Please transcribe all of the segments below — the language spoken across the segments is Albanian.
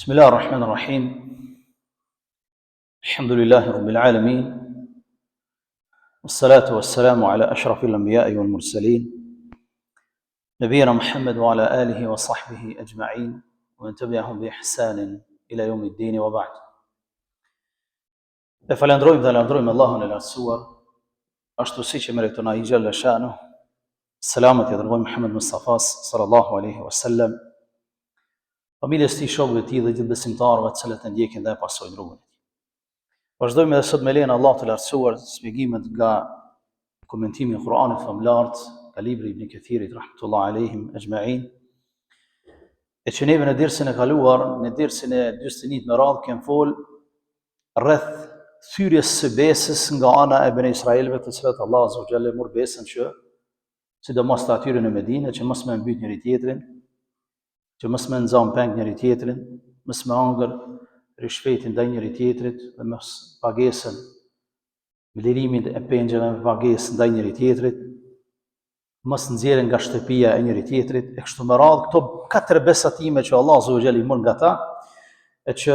بسم الله الرحمن الرحيم الحمد لله رب العالمين والصلاة والسلام على أشرف الأنبياء والمرسلين نبينا محمد وعلى آله وصحبه أجمعين ومن تبعهم بإحسان إلى يوم الدين وبعد. فلندرويم الله إلى السور ashtu si që meriton ai xhalla shanu selamet i dërgoi Muhammed Mustafa sallallahu alaihi wasallam, familjes tij, shokëve të tij dhe gjithë besimtarëve të cilët e ndjekin dhe e pasojnë rrugën e tij. Vazhdojmë edhe sot me lejen e Allahut të lartësuar shpjegimet nga komentimi i Kuranit famlar nga libri Ibn Kathirit rahmetullahi alehim ajma'in. E që neve në dersin e kaluar, në dersin e 41 me radhë kemë fol rreth thyrjes së besës nga ana e Bene Israelëve, të cilët Allah azza wa jalla mor besën që sidomos të atyre në Medinë, që mos me mbyt njëri tjetrin, që mos me nxan peng njëri tjetrin, mos me hangër rishfetin ndaj njëri tjetrit dhe mos pagesën me lirimin e pengjeve me pagesë ndaj njëri tjetrit, mos nxjerrin nga shtëpia e njëri tjetrit, e kështu me radhë. Këto 4 besatime që Allah azza wa jalla i mor nga ta, e që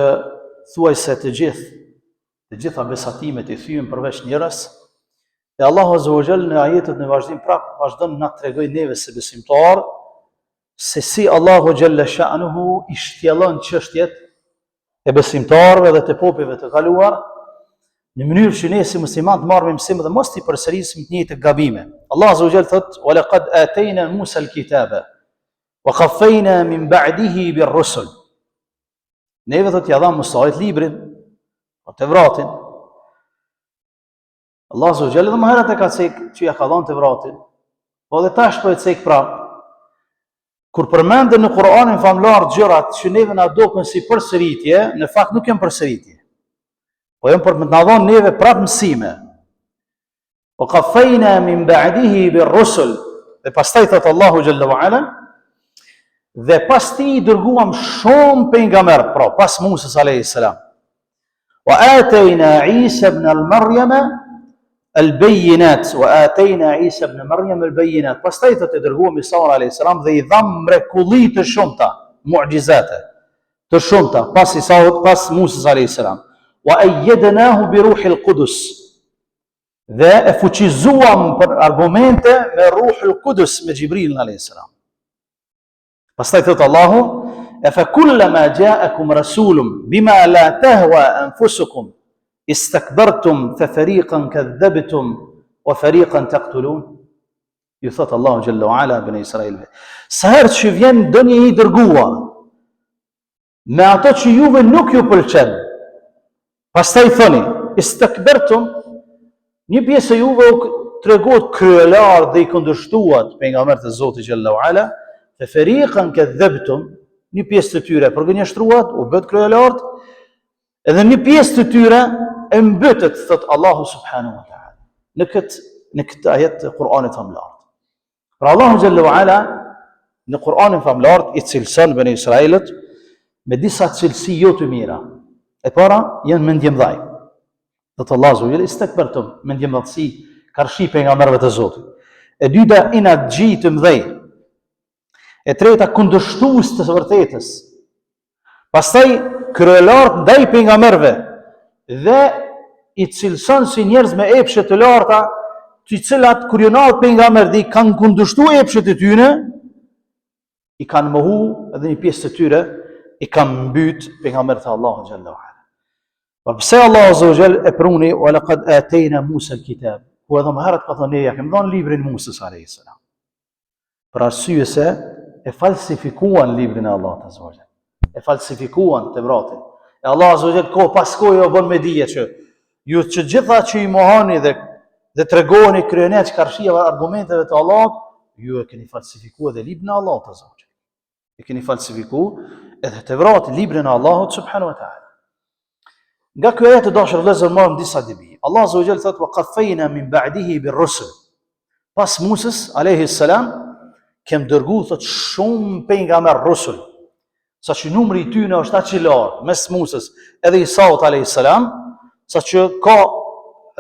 thuajse të gjitha besatimet i thyen përveç njërës, e Allahu azza wa jalla në ajetet në vazhdim prap vazhdon na tregoj neve se besimtar se si Allahu xhalla sha'nuhu i shtjellon çështjet e besimtarëve dhe të popujve të kaluar në mënyrë që ne si muslimanë të marrim mësim dhe mos i përsërisim të njëjtë gabime. Allah azza wa jalla thot: "Wa laqad atayna Musa al-kitaba wa qaffayna min ba'dihi bir-rusul." Neve thot ja dha Musait librin, Tevratin. Allah azza wa jalla dhe më herët e ka cek që ja ka dhënë Tevratin, po dhe tash po e cek prap. Kur përmenden në Kur'anin famlar gjërat që neve na duken si përsëritje, në fakt nuk janë përsëritje, po janë për të na dhënë neve prap mësime. Wa qaffayna min ba'dihi bir-rusul, dhe pastaj thot Allahu xhalla wa ala, dhe pas ti dërguam shumë pejgamber, pra pas Musës alayhis salam. وآتينا عيسى ابن المريم البينات وآتينا عيسى ابن مريم البينات. Pastaj të dërguam Isa alayhis salam dhe i dham mrekulli të shumta, mu'jizate të shumta pas Isaut, pas Musës alayhis salam. وأيدناه بروح القدس, dhe e fuqizuam për argumente me Ruhul Qudus, me Xhibrilin alayhis salam. Pastaj thot Allahu: أفكلما جاءكم رسول بما لا تهوى أنفسكم استكبرتم ففريقا كذبتم وفريقا تقتلون. Ju thot Allahu xhalla wa ala Bene Israelëve, sa herë që vjen ndonjë i dërguar me ato që juve nuk ju pëlqen, pastaj thoni istakbartum, një pjesë e juve u tregohet kryelar dhe i kundërshtuat pejgamberët e Zotit xhalla wa ala, fa fariqan kadhabtum, një pjesë të tyre përgënjeshtruat, u bët kryelartë, edhe një pjesë të tyre e mbëtët, thot Allahu subhanahu wa ta'ala, në këtë ajet të Kur'anit famlar. Pra Allahu xhalla wa ala në Kur'anin famlar i cilëson Bene Israelët me disa cilësi jo të mira. E para janë mendjemdhaj. Thot Allahu azza wa jalla istakbartum, mendjemdhësi, karshi pejgamberëve të Zotit. E dyta inatxhi të mëdhej. E treta kundërshtues të vërtetës. Pastaj kryelartë ndaj pejgamberëve dhe i cilëson si njerëz me epshe të larta, të cilat kur janë pejgamberë i kanë kundërshtuar epshet e tyre, i kanë mohu, edhe një pjesë të tyre i kanë mbyt pejgamberët e Allahut xhalla wa ala. Po pse Allahu azza wa jalla e pruni wa laqad atayna Musa al-kitab, ku edhe më herët ka thonë ne ja kemi dhënë librin Musës alayhis salam. Për arsye se e falsifikuan librin e Allahut azza wa jalla, e falsifikuan Tevratin. E Allah azza wa jalla kohë pas kohë u bën me dije që ju të gjitha që i mohoni dhe tregoni kryenet karshia argumenteve të Allahut, ju e keni falsifikuar edhe librin e Allahut azza wa jalla. E keni falsifikuar edhe Tevratin, librin e Allahut subhanahu wa ta'ala. Nga ky ajet të dashur vëllezër marrim disa dibi. Allah azza wa jalla thotë: "Wa qaffayna min ba'dihi bir-rusul." Pas Musës alayhis salam kem dërgu, thot, shumë pejgamber rusul, sa që numri i tyre është aq i lartë mes Musës edhe Isaut alayhis salam, sa që ka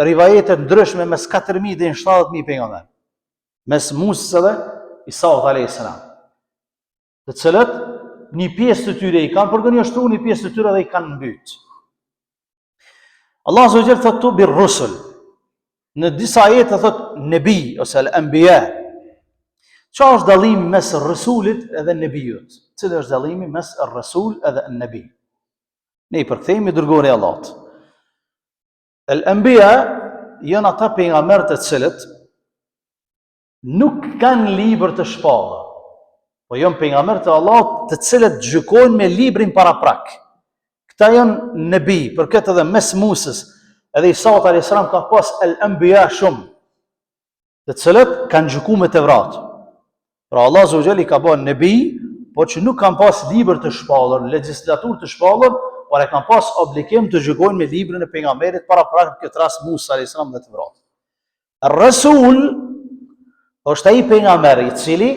rivajete ndryshme mes 4000 deri në 70000 pejgamber mes Musës edhe Isaut alayhis salam, të cilët një pjesë të tyre i kanë përgënjështru, një pjesë të tyre dhe i kanë mbyt. Allah Azza wa Jalla thotë tu bir rusul. Në disa ajete thotë nebi ose al-anbiya. Çfarë është dallimi mes rasulit edhe nebijut? Cili është dallimi mes ar-rasul edhe an-nabi? Ne I përkthejmë dërguari I Allahut. Al-anbiya janë ata pejgamberë të cilët nuk kanë libër të shpallur, po janë pejgamberë të Allahut të cilët gjykojnë me librin paraprak. Këta janë nebi, për këtë edhe mes Musës edhe Isaut a.s. ka pas al-anbiya shumë, të cilët kanë gjykuar me Tevrat. Pra Allah Azza wa Jalla I ka bën nebi, po që nuk kanë pas libër të shpallur, legjislaturë të shpallur, por e kanë pas obligim të gjykojnë me librin e pejgamberit paraprak, në këtë rast Musa a.s. dhe Tevrat. Rasul është ai pejgamber I cili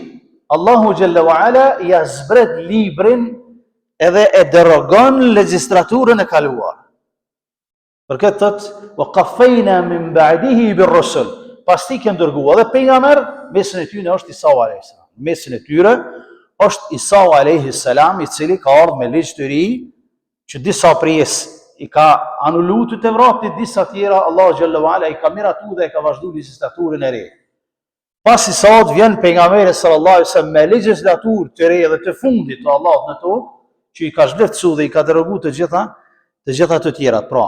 Allahu Jalla wa Ala ja zbret librin edhe e derogon legjislaturën e kaluar. Për këtë thotë wa qaffayna min ba'dihi bir rusul. Pasti kem dërguar edhe pejgamber, mesin e tyre është Isa a.s. Mesin e tyre është Isa a.s. I cili ka ardhur me ligj të ri, që disa pjesë I ka anulluar të Tevratit, disa tjera Allahu Jalla wa Ala I ka miratu dhe I ka vazhduar legjislaturën e re. Pas Isaut vjen pejgamberi sallallahu alaihi wasallam me legjislaturë të re dhe të fundit të Allahut në tokë, që I ka zhvlerësuar dhe I ka deroguar të gjitha të tjerat. Pra,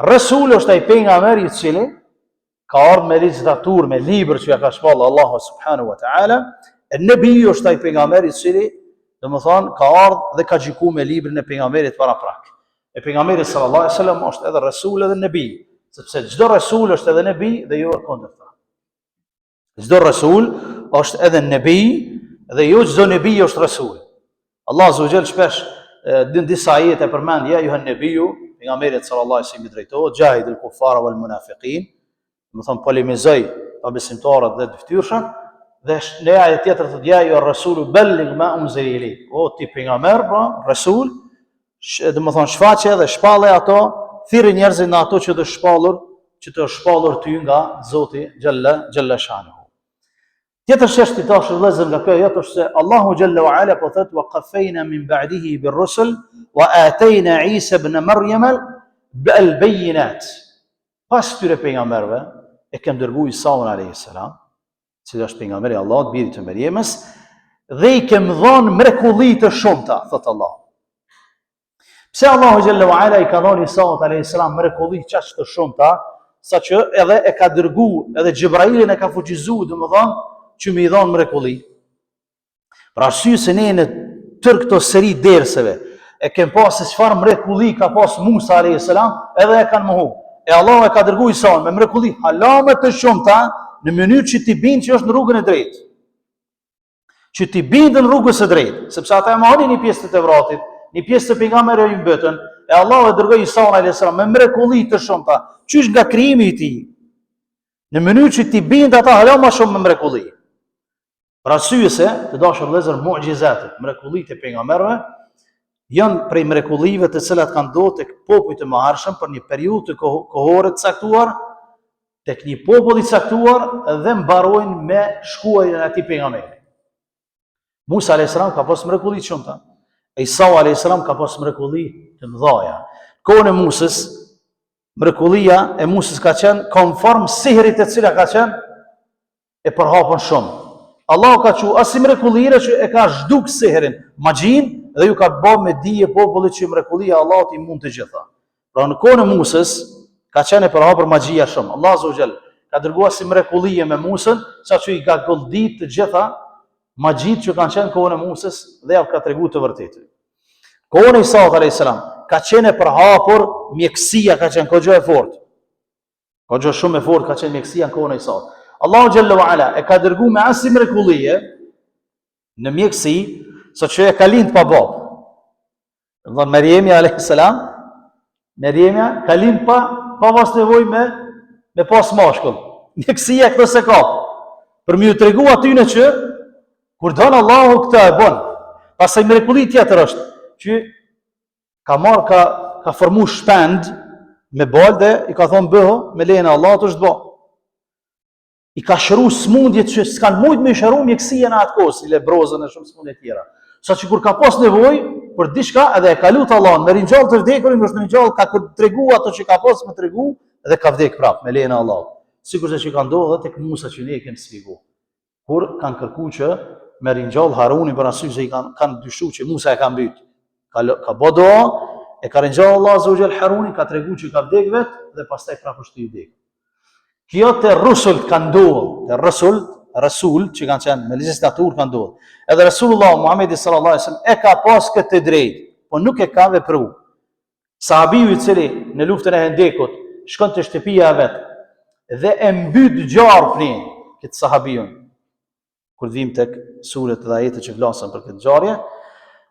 Rasul është ai pejgamber I cili ka ardhur me legjislaturë, me libër që ja ka shpallur Allahu subhanahu wa taala. Nebi është ai pejgamber I cili, domethënë, ka ardhur dhe ka gjykuar me librin e pejgamberit paraprak. E pejgamberi sallallahu alaihi wasallam është edhe Rasul edhe nebi, sepse çdo Rasul është edhe nebi dhe jo e kundërta. Çdo Rasul është edhe nebi dhe jo çdo nebi është Rasul. Allah Azza wa Jalla shpesh në disa ajete përmend ja yuhan nabiyyu, pejgamberit sallallahu alaihi wasallam I drejtohet, jahidul kuffara wal munafiqin, domethënë polemizoj pa besimtarët dhe dëftyrshat, dhe në ajet tjetër thotë ja ju rasulu balligh ma unzila ilayk. O ti pejgamber, pra Rasul, domethënë shfaqe dhe shpallë ato, thirrë njerëzit në ato që të shpallur ty nga Zoti Jalla shanuhu. Tjetër çështje tash vëllezër nga kjo ajet është se Allahu Jalla wa Ala po thotë wa qaffayna min ba'dihi bir rusul wa atayna Isa ibn Maryam al bayinat. Pas këtyre pejgamberëve e kem dërguar Isaun alayhis salam, cili është pejgamberi I Allahut, biri të Maryamës, dhe I kem dhënë mrekulli të shumta, thotë Allah. Pse Allahu Jalla wa Ala I ka dhënë Isaut alayhis salam mrekulli kaq të shumta, saqë edhe e ka dërguar, edhe Xhibrailin e ka fuqizuar, domethënë që me I dhonë mrekulli. Pra arsye se ne në tërë këto seri derseve e kem pas se çfarë mrekulli ka pas Musa alayhis salam, edhe e kanë mohu. E Allah e ka dërguar Isaun me mrekulli halame të shumta në mënyrë që ti bindë që është në rrugën e drejtë. Që ti bindë në rrugës e drejtë, sepse ata e mohonin një pjesë të Tevratit, një pjesë të pejgamberëve I mbetën, e Allah e dërgoi Isaun alayhis salam me mrekulli të shumta, qysh nga krijimi I tij. Në mënyrë që ti bindë ata hala më shumë me mrekulli. Pra arsye se, të dashur vëllezër, mu'gjizatet, mrekullitë e pejgamberëve janë prej mrekullive të cilat kanë ndodhur tek popujt e mëhershëm për një periudhë kohore të caktuar, tek një popull I caktuar dhe mbarojnë me shkuarjen e atij pejgamberi. Musa alayhis salam ka pas mrekulli të shumta. Isa alayhis salam ka pas mrekulli të mëdha. Kohën e Musës, mrekullia e Musës ka qenë konform sihrit të cila ka qenë e përhapur shumë. Allah ka që asi mrekullire që e ka zhduk sihrin, magjin, dhe ju ka bë me dije popullit që mrekullia Allahut I mund të gjitha. Pra në kohën e Musës ka qenë e përhapur magjia shumë. Allah Azza wa Jalla ka dërguar si mrekullie me Musën, saqë I ka goldit të gjitha magjit që kanë qenë kohën e Musës dhe ja ka treguar të vërtetë. Kohën e Isaut alayhis salam ka qenë e përhapur, mjekësia ka qenë kogjo e fortë. Kogjo shumë e fortë ka qenë mjekësia në kohën e Isaut. Allahu Jalla wa Ala e ka dërguar me as mrekullie në mjekësi, saqë e ka lind pa babë. Domthon Maryemi alayhis salam, Maryemja ka lind pa pas nevojë me pas mashkull. Mjekësia këtë se ka. Për më ju tregu atyne që kur don Allahu këtë e bën. Pastaj mrekulli tjetër është që ka formuar shpend me bal dhe I ka thonë bëho me lejen e Allahut është bë. I ka shëru smundjet që s'kan mujt me shëru mjekësia në atë kohë, si lebrozën e shumë smundje tjera. Sa që kur ka pas nevojë për diçka edhe e ka lutur Allahun, me ringjall të vdekurin, është ringjall ka tregu ato që ka pas me tregu dhe ka vdek prapë me lejen e Allahut. Sikurse që ka ndodhur tek Musa që ne kemi shpjeguar. Kur kanë kërkuar që me ringjall Harunin për arsye se i kanë dyshuar që Musa e ka mbyt. Ka bë doa, e ka ringjall Allah azza wa jall Harunin, ka treguar që ka vdek vet dhe pastaj prapë është i vdek. Kjo te rusul ka ndodhur, te rasul që kanë qenë me legjislatur kanë ndodhur. Edhe Rasulullah Muhammedi sallallahu alaihi wasallam e ka pas këtë drejt, po nuk e ka vepruar. Sahabiu i cili në luftën e Hendekut shkon te shtëpia e vet dhe e mbyt gjarpnin këtë sahabiun. Kur vim tek suret dhe ajetet që flasin për këtë ngjarje,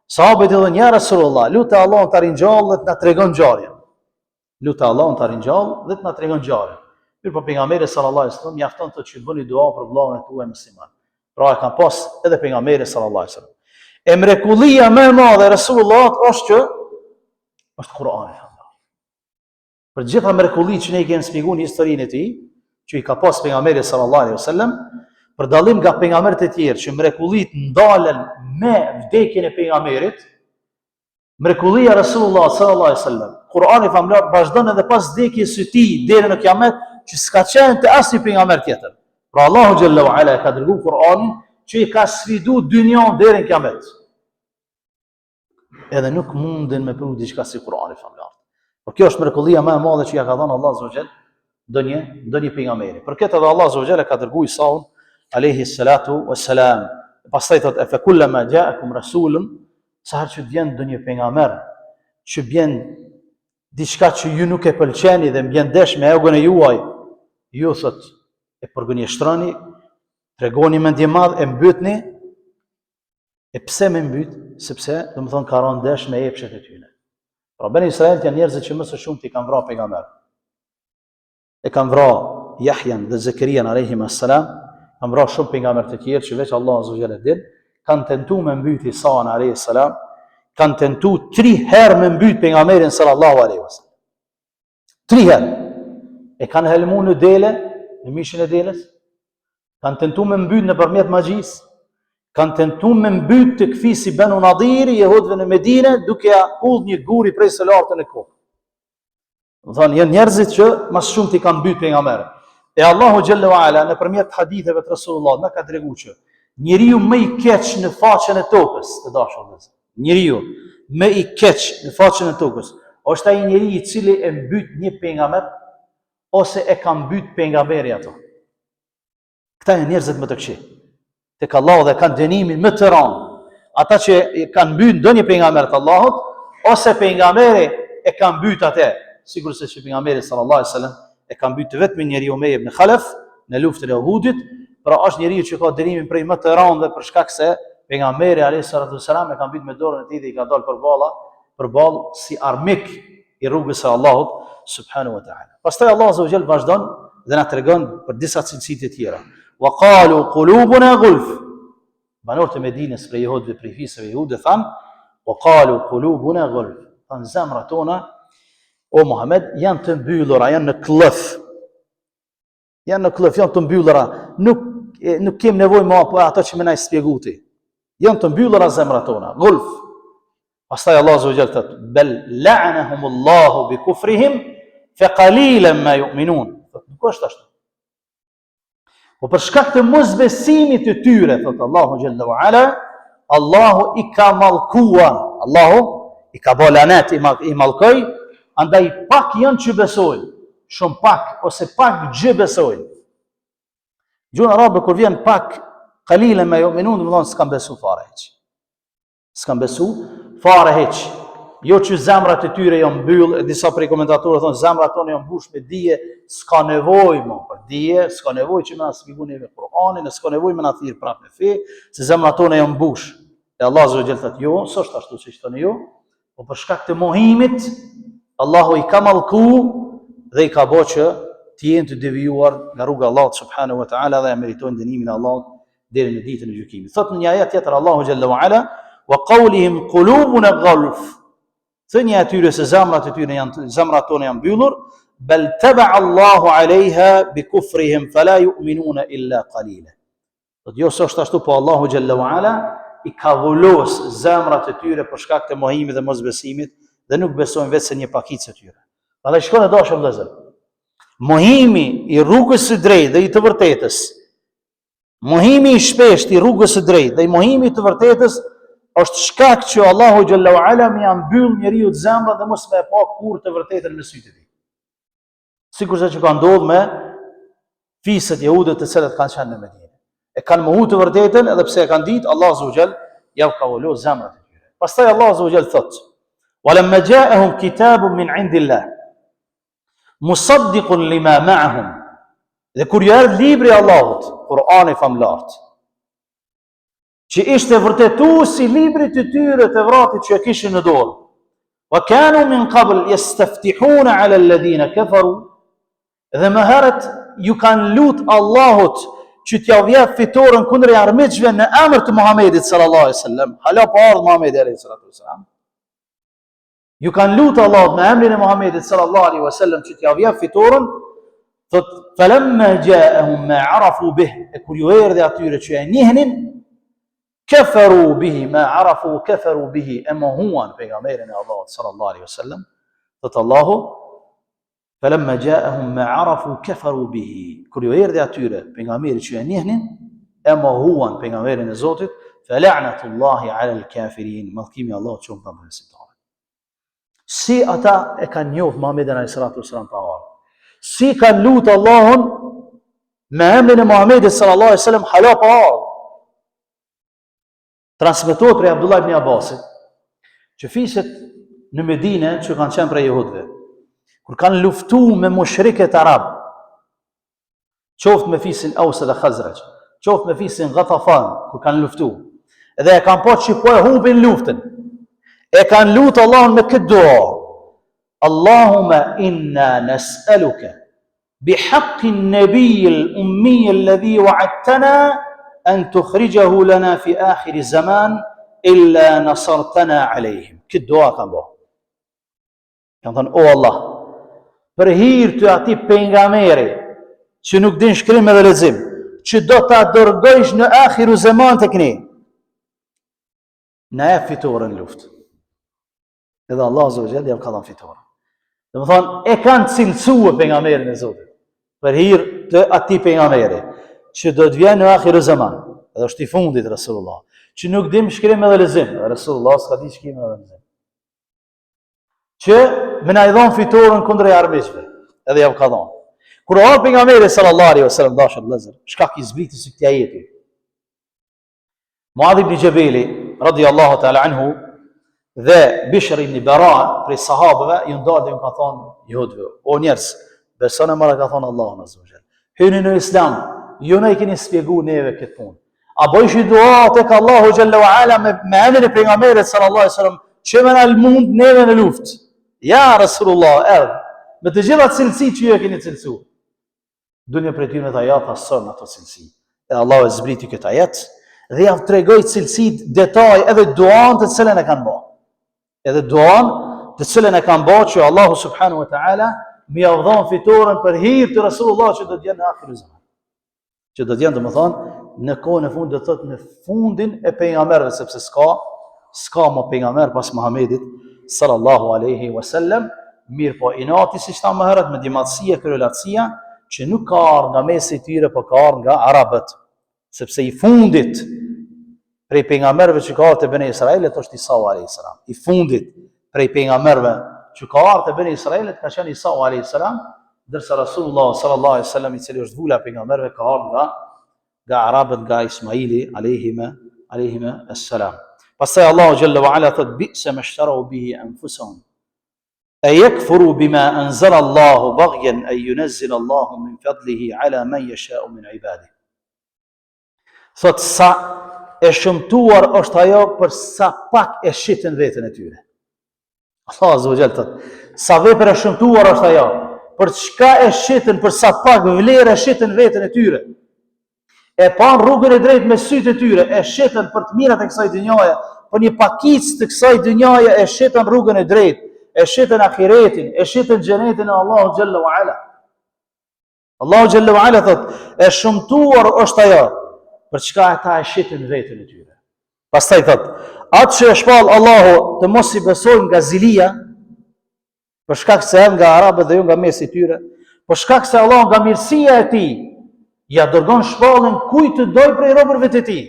sahabët i thonë: "Ja Rasulullah, lutë Allahun ta ringjallë dhe të na tregon ngjarjen." Lutë Allahun ta ringjallë dhe të na tregon ngjarjen. Mirë, po pejgamberi sallallahu alaihi wasallam mjafton të që bëni dua për vllahun tuaj musliman. Pra e ka pas edhe pejgamberi sallallahu alaihi wasallam. E mrekullia më e madhe e Rasulullahut është Kurani. Për gjitha mrekullitë që ne kemi shpjeguar në historinë e tij, që i ka pas pejgamberi sallallahu alaihi wasallam, për dallim nga pejgamberët e tjerë që mrekullitë ndalen me vdekjen e pejgamberit, mrekullia Rasulullah sallallahu alaihi wasallam, Kurani famlar vazhdon edhe pas vdekjes së tij deri në kiamet, që s'ka qenë të asnjë pejgamber tjetër. Pra Allahu xhalla wa ala ka dërguar Kur'anin që i ka sfiduar dynjon deri në kiamet. Edhe nuk munden me pru diçka si Kur'ani famlar. Por kjo është mrekullia më e madhe që ja ka dhënë Allahu xhall ndonjë pejgamberi. Për këtë edhe Allahu xhall ka dërguar Isaun alayhi salatu wassalam. Pastaj thotë: "Fa kullama ja'akum rasulun", sa herë që vjen ndonjë pejgamber, që vjen diçka që ju nuk e pëlqeni dhe mbjen desh me egon e juaj, ju thot e përgënjeshtroni, tregoni mendje madh, e mbytni. E pse me mbyt? Sepse do të thonë ka rënë desh me epshet e tyre. Pra ben Israel janë njerëz që më së shumti kanë vrarë pejgamber. E kanë vrarë Yahyan dhe Zakarian alayhim assalam, kanë vrarë shumë pejgamber të tjerë që veç Allah azza wa jalla din, kanë tentuar me mbyt Isa alayhi salam, kanë tentuar 3 herë me mbyt pejgamberin sallallahu alaihi wasallam. 3 herë. E kanë helmuar në dele, në mishin e deles, kanë tentuar me mbyt nëpërmjet magjisë, kanë tentuar me mbyt të këfisi Banu Nadiri, jehudëve në Medinë, duke ja hull një guri prej së lartë në kokë. Do thonë janë njerëzit që më shumë ti kanë mbyt pejgamberin. E Allahu xhalla wa ala nëpërmjet haditheve të Rasulullah na ka treguar që njeriu më i keq në faqen e tokës, të dashur vëllezër, njeriu më i keq në faqen e tokës është ai njeriu i cili e mbyt një pejgamber ose e ka mbyt pejgamberi ato. Këta janë njerëzit më të këqij. Tek Allahu dhe kanë dënimin më të rënd. Ata që kanë mbyt ndonjë pejgamber të Allahut ose pejgamberi e ka mbyt atë, sigurisht se pejgamberi sallallahu alaihi wasallam e ka mbyt vetëm njeriu Umej ibn Khalaf në luftën e Uhudit, pra është njeriu që ka dënimin prej më të rëndë për shkak se pejgamberi alayhi salatu wasalam e ka mbyt me dorën e tij dhe i ka dalë përballë si armik i rrugës së Allahut subhanahu wa ta'ala. Pastaj Allah azza wa jall vazhdon dhe na tregon për disa cilësi të tjera. Wa qalu qulubuna ghulf. Banorët e Medinës prej jehudëve, prej fisëve jehude thanë: "Wa qalu qulubuna ghulf." Tan zemrat tona o Muhammed janë të mbyllura, janë në klëf. Janë të mbyllura. Nuk kem nevojë më apo ato që më na shpjeguti. Janë të mbyllura zemrat tona. Ghulf. Pastaj Allah azza wa jall thotë: "Bal la'anahumullahu bi kufrihim fa qalilan ma yu'minun." Nuk është ashtu. Po për shkak të mosbesimit të tyre, thotë Allahu xhalla wa ala, Allahu i ka mallkuar, Allahu i ka bë lanet, i mallkoi, andaj pak janë që besojnë, shumë pak ose pak gjë besojnë. Gjuhën arabe kur vjen pak, qalilan ma yu'minun, do të thonë s'kan besu fare hiç. S'kan besu fare hiç. Jo që zemrat e tyre janë mbyll, disa prej komentatorëve thonë zemrat tona janë mbush me dije, s'ka nevojë më për dije, s'ka nevojë që na shpjegoni me Kur'anin, s'ka nevojë më na thirr prapë me fe, se zemrat tona janë mbush. E Allah azza wa jall thotë: "Jo, s'është ashtu siç thonë ju, po për shkak të mohimit, Allahu i ka mallku dhe i ka bërë që të jenë të devijuar nga rruga e Allahut subhanahu wa ta'ala dhe meritojnë dënimin e Allahut deri në ditën e gjykimit." Thotë në një ajet tjetër Allahu xhalla wa ala: "Wa qawlihim qulubuna ghulf." Thënia e tyre se zemrat tona janë mbyllur, bel taba'a Allahu 'alayha bi kufrihim fala yu'minuna illa qalila. Do jo s'është ashtu, po Allahu xhalla wa ala i ka vullos zemrat e tyre për shkak të mohimit dhe mosbesimit dhe nuk besojnë vetë se një pakicë e tyre. Prandaj shkon e dashëm vëllezër. Mohimi i rrugës së drejtë dhe i të vërtetës, mohimi i shpeshtë i rrugës së drejtë dhe i mohimi i të vërtetës është shkak që Allahu xhallahu ala më ia mbyll njeriu zemrën dhe mos më e pa kurrë të vërtetën me sytë e tij. Sikurse që ka ndodhur me fisët jehudët të cilët kanë qenë në Medinë. E kanë mohu të vërtetën edhe pse e kanë ditë, Allahu azza wa jall ja ka ulur zemrat e tyre. Pastaj Allahu azza wa jall thotë: "Walamma ja'ahum kitabun min 'indillah musaddiqun lima ma'ahum." Dhe kur ju erdhi libri i Allahut, Kur'ani famlart, që ishte vërtetuar si libri të tyre të vratit që e kishin në dorë. Wa kanu min qabl yastaftihuna 'ala alladhina kafaru. Dhe më herët ju kanë lut Allahut që t'ja vjep fitoren kundër armiqve në emër të Muhamedit sallallahu alaihi wasallam. Hala pa ardhur Muhamedi alaihi salatu wasallam. Ju kanë lut Allahut me emrin e Muhamedit sallallahu alaihi wasallam që t'ja vjep fitoren. Thot falamma ja'ahum ma 'arafu bih. E kur ju erdhi atyre që e njihnin, kafaru bihi ma 'arafu kafaru bihi. E mohuan pejgamberin e Allahut sallallahu alaihi wasallam. Thot Allahu falamma ja'ahum ma 'arafu kafaru bihi. Kur ju erdhi atyre pejgamberi që e njihnin, e mohuan pejgamberin e Zotit, fala'natullahi 'ala al-kafirin. Mallkimi Allahut qoftë mbi besimtarët. Si ata e kanë njohur Muhamedit alayhi salatu wasallam pa ardhur. Si kanë lut Allahun me emrin e Muhamedit sallallahu alaihi wasallam hala pa ardhur. Transmetohet prej Abdullah ibn Abbasit që fiset në Medinë që kanë qenë prej jehudëve, kur kanë luftu me mushrikët arab, qoftë me fisin Aus dhe Khazraj, qoftë me fisin Ghatafan, kur kanë luftu, edhe e kanë po që po e humbin luftën, e kanë lutë Allahun me këtë dua: Allahumma inna nas'aluka bihaqqi an-nabiy al-ummi alladhi wa'adtana an tukhrijahu lana fi akhir zaman illa nasartana alayhim. Këtë dua kanë bo. Kanë thënë: o Allah, për hir të atij pejgamberi që nuk din shkrim edhe lexim, që do ta dërgojsh në akhiru zaman tek ne, na jep fitoren luftë. Edhe Allah azza wa jalla ja ka dhënë fitoren. Domethënë e kanë cilësuar pejgamberin e Zotit për hir të atij pejgamberi që do të vijë në akhiru zaman, edhe është i fundit Rasulullah, që nuk dim shkrim edhe lexim, Rasulullah s'ka di shkrim edhe lexim, që më na i dhon fitoren kundër armiqve, edhe ja ka dhënë. Kur o pejgamberi sallallahu alaihi wasallam dashur vëllezër, shkak i zbritjes së këtij ajeti, Muadh ibn Jabali radiyallahu ta'ala anhu dhe Bishr ibn Bara prej sahabëve ju ndalën dhe ju ka thonë jehudëve: o njerëz, besoni më ka thonë Allahu azza wa jall, hyni në Islam, ju na i keni shpjeguar neve këtë punë. A bëjsh dua tek Allahu xhalla wa ala me emrin e pejgamberit sallallahu alaihi wasallam që më na mund neve në luftë. Ja Rasulullah, erdh me të gjitha cilësitë që ju e keni cilësuar. Dunja për tyre ta jap ason ato cilësi. E Allahu e zbriti këtë ajet dhe ja tregoi cilësitë detaj edhe duan të cilën e kanë bërë. Edhe duan të cilën e kanë bërë që Allahu subhanahu wa taala më ia dhon fitoren për hir të Rasulullah që do të jenë në akhirin zaman. Që do të jenë domethënë në kohën e fundit, do të thotë në fundin e pejgamberëve, sepse s'ka më pejgamber pas Muhamedit sallallahu alaihi wasallam. Mirë po inati si shta më herët me dimatësia, krylatësia, që nuk ka ardhur nga mesi i tyre, por ka ardhur nga arabët, sepse i fundit prej pejgamberëve që ka ardhur te Beni Israilit është Isa alayhis salam. I fundit prej pejgamberëve që ka ardhur te Beni Israilit ka qenë Isa alayhis salam, ndërsa Rasulullah sallallahu alaihi wasallam i cili është vula pejgamberëve ka ardhur nga arabët, nga Ismaili alayhima assalam. Pastaj Allahu xhalla wa ala thot: bi'sa mashtaru bihi anfusahum أيكفروا بما أنزل الله بغيا أن ينزل الله من فضله على من يشاء من عباده. Thot sa e shëmtuar është ajo për sa pak e shitën veten e tyre. Allah azza wa jall thot sa vepër e shëmtuar është ajo për çka e shitën, për sa pak vlerë e shitën veten e tyre. E pan rrugën e drejtë me sytë e tyre, e shitën për të mirat e kësaj dynjaje, për një pakicë të kësaj dynjaje e shitën rrugën e drejtë. E shitën ahiretin, e shitën xhenetin e Allahu xhalla wa ala. Allahu xhalla wa ala thot e shëmtuar është ajo për çka ata e shitën veten e tyre. Pastaj thot, atë që e shpall Allahu të mos i besojnë nga zilia, për shkak se janë nga arabët dhe jo nga mesi i tyre, për shkak se Allah nga mirësia e tij ja dërgon shpallën kujt të doj prej robërve të tij.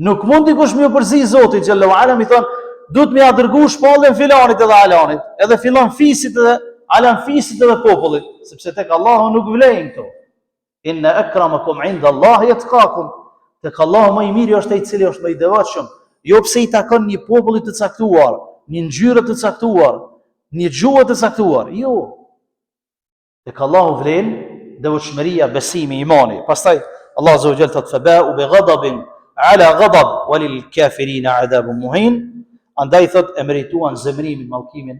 Nuk mund dikush më përzi Zotit xhallahu ala mi thon, duhet më ja dërgu shpallën filanit edhe alanit, edhe fillon fisit edhe alan fisit edhe popullit, sepse tek Allahu nuk vlejnë këto. Inna akramakum inda Allahi yatqakum. Tek Allahu më i miri është ai i cili është më i devotshëm, jo pse i takon një populli të caktuar, një ngjyrë të caktuar, një gjuhë të caktuar, jo. Tek Allahu vlen devotshmëria, besimi, imani. Pastaj Allah azza wa jalla thot faba'u bi ghadabin ala ghadab walil kafirin adhabun muhin. Andaj thot e merituan zemrimin, mallkimin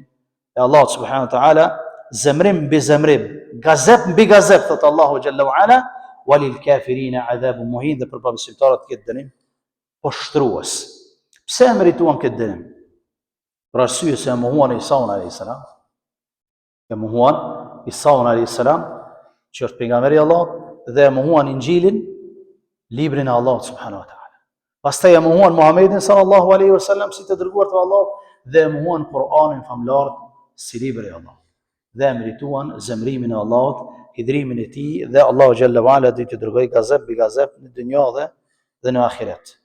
e Allah subhanahu wa taala, zemrim mbi zemrim, gazep mbi gazep, thot Allahu xhallahu ala, walil kafirin adhabun muhin, dhe për besimtarët këtë dënim poshtrues. Pse e merituan këtë dënim? Për arsye se e mohuan Isaun alayhis salam. E mohuan Isaun alayhis salam, që është pejgamberi i Allahut, dhe e mohuan Injilin, librin e Allahut subhanahu wa taala. Pastaj e mohuan Muhammedin sallallahu alaihi wasallam si të dërguar të Allahut, dhe e mohuan Kur'anin famlar si libri i Allahut. Dhe e merituan zemrimin e Allahut, hidrimin e tij, dhe Allahu xhallahu ala do t'i dërgoj gazep bi gazep në dunjë dhe në ahiret.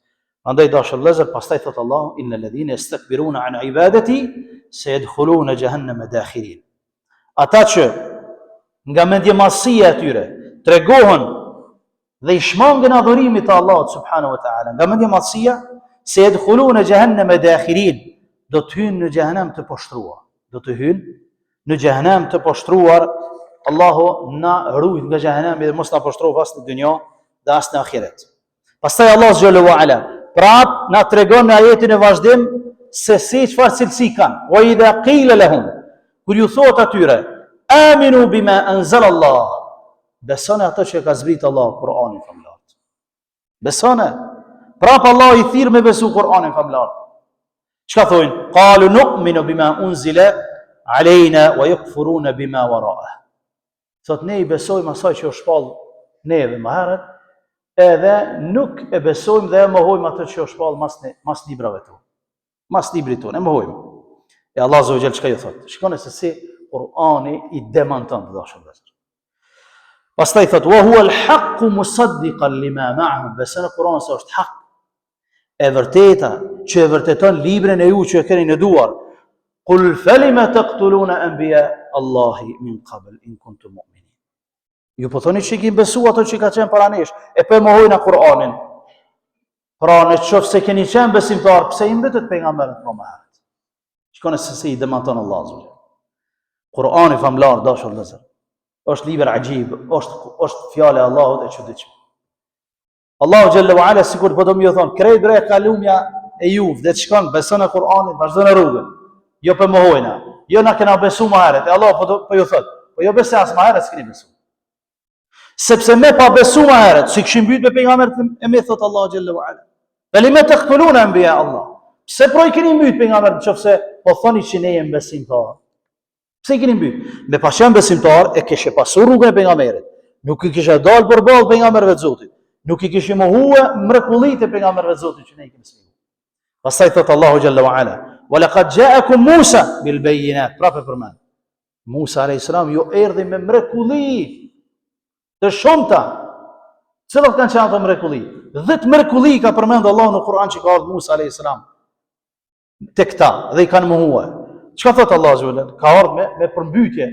Andaj dashur vëllezër, pastaj thot Allahu innal ladhina yastakbiruna an ibadati sayadkhuluna jahannama dakhirin. Ata që nga mendjemasia e tyre tregohen dhe i shmangën adhurimit të Allahut subhanahu wa taala, nga mendjemasia sayadkhuluna jahannama dakhirin, do të hyjnë në xhehenem të poshtruar. Do të hyjnë në xhehenem të poshtruar. Allahu na ruaj nga xhehenemi dhe mos na poshtron as në dunjë dhe as në ahiret. Pastaj Allah xhallahu ala prap na tregon në ajetin e vazhdim se si çfarë cilësi kanë. Wa idha qila lahum, kur ju thot atyre, aminu bima anzala Allah, besoni ato që ka zbrit Allah, Kur'anin famlar. Besoni. Prap Allah i thirr me besu Kur'anin famlar. Çka thonë? Qalu nu'minu bima unzila alejna wa yakfuruna bima wara'ah. Thot ne i besojmë asaj që është shpall neve më herët, edhe nuk e besojmë dhe e mohojmë atë që është shpall mas librave tonë. Mas librit tonë, e mohojmë. E Allah azza wa jall çka ju thot? Shikoni se si Kur'ani i demanton të dashur vëllezër. Pastaj thot wa huwa al-haqqu musaddiqan lima ma'ahum, besoni Kur'ani se është hak, e vërteta, që e vërteton librin e ju që e keni në duar. Qul falima taqtuluna anbiya Allahi min qabl in kuntum mu'minin. Ju po thoni që i kemi besu ato që ka qenë para nesh, e po e mohojnë Kur'anin. Pra në qoftë se keni qenë besimtar, pse i mbetet pejgamberët më herët? Shikoni se si i demanton Allah azza wa jalla. Kur'ani famlar dashur vëllezër, është libër ajib, është fjala e Allahut e çuditshme. Allahu xhallahu ala sikur po do më thon, krejt bre kalumja e juve, dhe të shkon beson në Kur'anin, vazhdon në rrugën. Jo po mohojna, jo na kena besu më herët. E Allah po ju thot, po jo besë as më herët s'keni besu. Sepse me pa besu më herët, si kishim mbyt me pejgamberin e me thot Allah xhallahu ala. Falima taqtuluna anbiya Allah. Pse pro i keni mbyt pejgamberin nëse po thoni që ne jemi besimtar? Pse i keni mbyt? Me pa qenë besimtar e kishe pasur rrugën e pejgamberit. Nuk i kishe dalë përballë pejgamberëve të Zotit. Nuk i kishe mohuar mrekullitë e pejgamberëve të Zotit që ne i kemi sqaruar. Pastaj thot Allahu xhallahu ala, wa laqad ja'akum Musa bil bayinat. Prapë përmend. Musa alayhis salam ju erdhi me mrekulli të shumta. Cilat kanë qenë ato mrekulli? 10 mrekulli ka përmend Allahu në Kur'an që ka ardhur Musa alayhis salam te këta dhe i kanë mohuar. Çka thot Allahu xhallahu? Ka ardhur me përmbytje.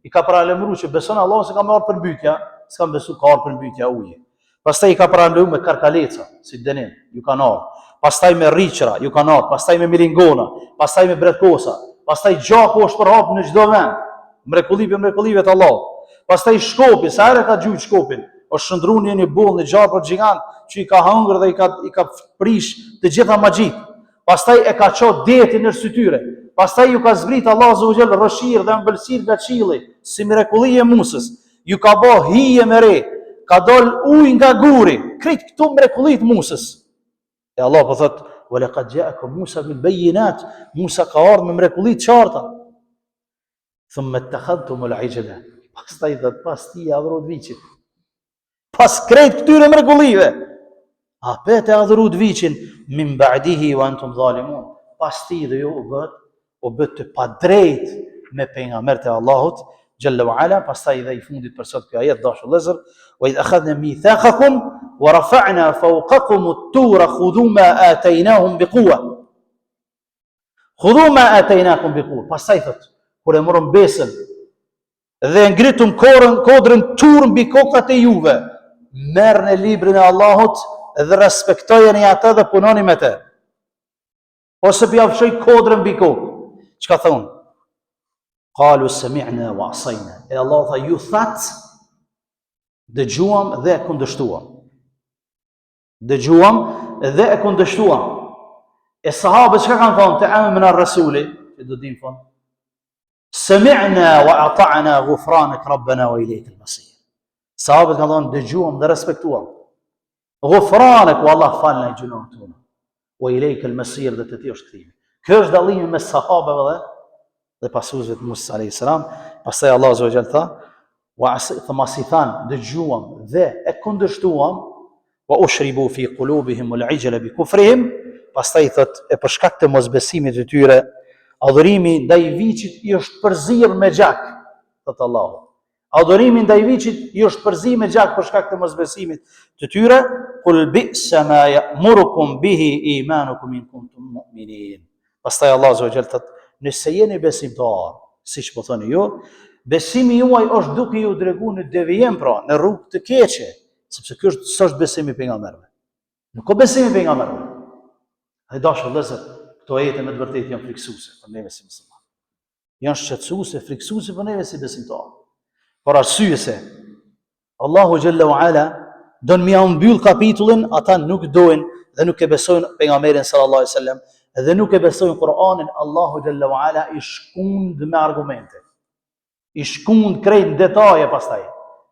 I ka paralajmëruar që beson Allahu se ka marrë përmbytja, s'ka besu ka ardhur përmbytja ujë. Pastaj i ka paralajmëruar me karkaleca, si dënim, ju kanë ardhur. Pastaj me rriçra, ju kanë ardhur, pastaj me milingona, pastaj me bretkosa, pastaj gjaku është përhap në çdo vend. Mrekullive të Allahut. Pastaj shkopi, sa herë ka gjujt shkopin, është shndruar një bull në gjarë gjigant që i ka hëngër dhe i ka prish të gjitha magjit. Pastaj e ka çon detin në sytyre. Pastaj ju ka zbrit Allahu azza wa jalla rrëshirë dhe ëmbëlsirë nga qielli, si mrekulli e Musës. Ju ka bë hije me re, ka dal ujë nga guri, krejt këtu mrekullit Musës. E Allah po thot, wa laqad ja'akum Musa bil bayinat, Musa ka ardhur me mrekulli të qarta. Thumma ittakhadhtum al-ijla. Pastaj thot, pas ti avro viçit. Pas krejt këtyre mrekullive, A pete adhuru të viqin, min ba'dihi wa antum zalimun. Pas ti dhe ju u bët të pa drejt me pejgambert e Allahut, Jalla wa ala, pastaj dhe I fundit për sot kjo ajet, dashur vëllezër, wa idh akhadna mithaqakum wa rafa'na fawqakum at-tura khudhu ma ataynahum biquwa. Khudhu ma atainakum biquwa. Pastaj thot, kur e morëm besën dhe ngritëm kodrën tur mbi kokat e juve, merrni librin e Allahut dhe respektojeni atë dhe punoni me të. Ose për javëshoj kodrën mbi kokë. Çka thonë? Qalu sami'na wa asayna. E Allah tha, ju thatë, dëgjuam dhe e kundërshtuam. Dëgjuam dhe e kundërshtuam. E sahabët çka kanë thonë? Te amana rasuli, që do dim thonë. Sami'na wa ata'na ghufranak rabbana wa ilayka al-masir. Sahabët kanë thonë dëgjuam dhe respektuam. Ghufranak, wa Allah falna I gjunohat tona. Wa ilayka al-masir, dhe të ti është kthimi. Kjo është dallimi mes sahabëve dhe pasuesve të Musa alayhis salam. Pastaj Allah azza wa jalla tha, wa thomasi than dëgjuam dhe e kundërshtuam, wa ushribu fi qulubihim al-ijla bi kufrihim. Pastaj thot, e për shkak të mosbesimit të tyre, adhurimi ndaj viçit I është përzirë me gjak, thot Allahu. Adhurimi ndaj viçit I është përzirë me gjak për shkak të mosbesimit të tyre. Qul bi'sa ma ya'murukum bihi imanukum in kuntum mu'minin. Pastaj Allah azza wa jalla thot, nëse jeni besimtar, siç po thoni ju, besimi juaj është duke ju dreguar në devijim, pra, në rrugë të keqe, sepse ky është besimi I pejgamberëve. Nuk ka besimi I pejgamberëve. Ai dashur vëllezër, këto ajete me të vërtetë janë friksuese për neve si muslimanë. Janë shqetësuese, friksuese për neve si besimtarë. Por arsye se Allahu Jalla wa Ala don mi mbyll kapitullin, ata nuk dojnë dhe nuk e besojnë pejgamberin sallallahu alaihi wasallam, dhe nuk e besojnë Kur'anin. Allahu Jalla wa Ala I shkund me argumente. I shkund krejt në detaje pastaj.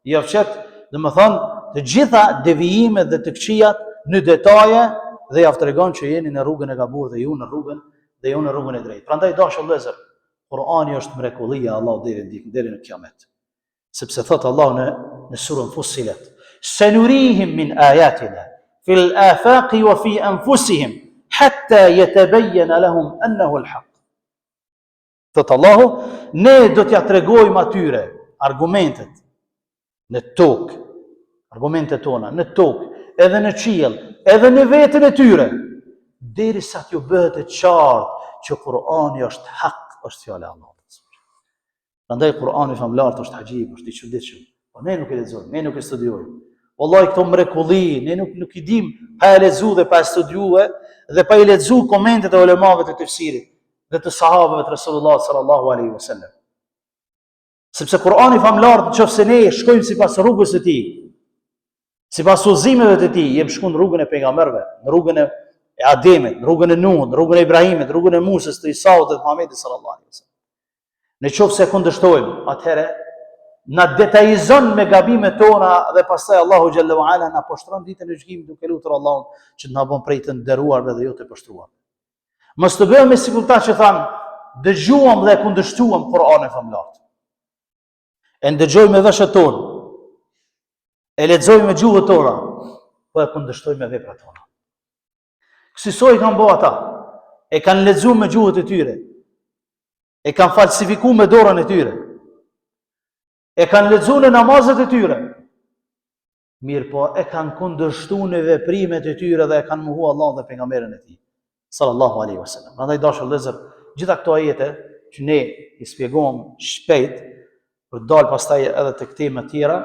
I fshet, domethënë, të gjitha devijimet dhe të këqijat në detaje dhe ja tregon që jeni në rrugën e gabuar dhe ju në rrugën e drejtë. Prandaj dashur vëllezër, Kur'ani është mrekullia e Allahut deri në kiamet. Sepse thot Allah në surën Fussilat, sanurihim min ayatina fil afaqi wa fi anfusihim hatta yatabayyana lahum annahu al-haq. Thot Allahu, ne do t'ja tregojmë atyre argumentet në tokë, argumentet tona në tokë, edhe në qiell, edhe në veten e tyre, derisa t'ju bëhet e qartë që Kur'ani është hak, është fjala e Allahut. Prandaj Kur'ani famullar është hajib, është I çuditshëm. Po ne nuk e lexojmë, ne nuk e studiojmë. Wallahi këto mrekulli, ne nuk I dim pa e lexuar dhe pa studiuar dhe pa I lexuar komentet e ulemave të tefsirit dhe të sahabëve të Resulullah sallallahu alaihi wasallam. Sepse Kur'ani famullar, nëse ne shkojmë sipas rrugës së tij, sipas udhëzimeve të tij, jemi shkuar në rrugën e pejgamberëve, në rrugën e Ademit, në rrugën e Nuhut, në rrugën e Ibrahimit, në rrugën e Musës, të Isaut dhe të Muhamedit sallallahu alaihi wasallam. Në qoftë se kundërshtojmë, atëherë na detajizon me gabimet tona dhe pastaj Allahu xhalla wa ala na poshtron ditën e gjykimit duke lutur Allahun që të na bën prej të nderuarve dhe jo të poshtruar. Mos të bëhemi sikur ta që thanë, dëgjuam dhe kundërshtuam Kur'anin famullar. E ndëgjojmë me veshët tonë, e lexojmë me gjuhën tona, po e kundërshtojmë me veprat tona. Kësaj kanë bëu ata, e kanë lexuar me gjuhët e tyre, e kanë falsifikuar me dorën e tyre, e kanë lexuar në namazet e tyre, mirë po e kanë kundërshtuar në veprimet e tyre dhe e kanë mohuar Allahun dhe pejgamberin e tij sallallahu alaihi wasallam. Prandaj dashur vëllezër, gjitha këto ajete që ne I shpjegojmë shpejt për dal pastaj edhe tek tema të tjera,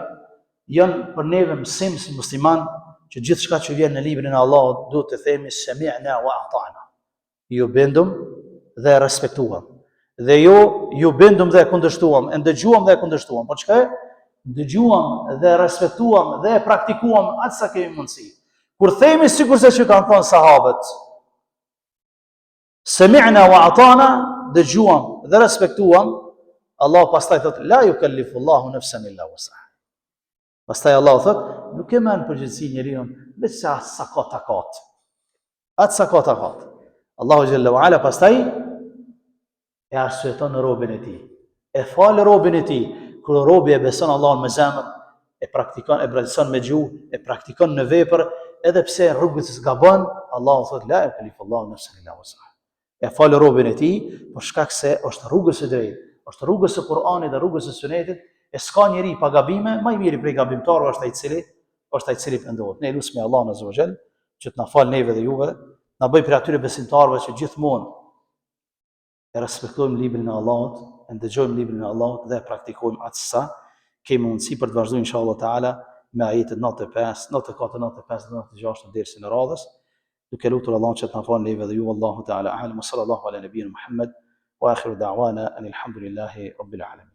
janë për neve mësim si musliman që gjithçka që vjen në librin e Allahut duhet të themi sami'na wa ata'na. Ju bindum dhe respektuam. Dhe ju bindum dhe kundërshtuam, e ndëgjuam dhe kundërshtuam. Po çka? Dëgjuam dhe respektuam dhe praktikuam atë sa kemi mundësi. Kur themi sikurse që kanë thënë sahabët, sami'na wa ata'na, dëgjuam dhe respektuam, Allah pastaj thot la yukallifu Allahu nafsan illa wus'aha. Pastaj Allah thot, nuk e merr përgjegjësi njeriu veç sa ka takat. Atë sa ka takat. Allahu xhalla wa ala pastaj e arsyeton robën e tij. E fal robën e tij. Kur robi e beson Allahun me zemër, e praktikon, e beson me gjuhë, e praktikon në vepër, edhe pse rrugës s'gabon, Allahu thot la yukalifullahu nafsan illa wus'aha. E falë robën e tij, për shkak se është rrugës së drejtë, është rrugës së Kur'anit dhe rrugës së Sunetit, e s'ka njeri pa gabime, më i miri prej gabimtarëve është ai i cili pendohet. Ne lutem Allahun azza wa jall që të na falë neve dhe juve, na bëj për atyre besimtarëve që gjithmonë e respektojmë librin e Allahut, e ndëgjojmë librin e Allahut dhe e praktikojmë atë sa kemi mundësi për të vazhduar inshallah taala me ajetet 95, 94, 95 dhe 96 deri në radhës. Duke lutur Allahun që të na falë neve dhe ju, Allahu taala a'lam, sallallahu ala nabiyina Muhammad wa akhiru da'wana alhamdulillahi rabbil alamin.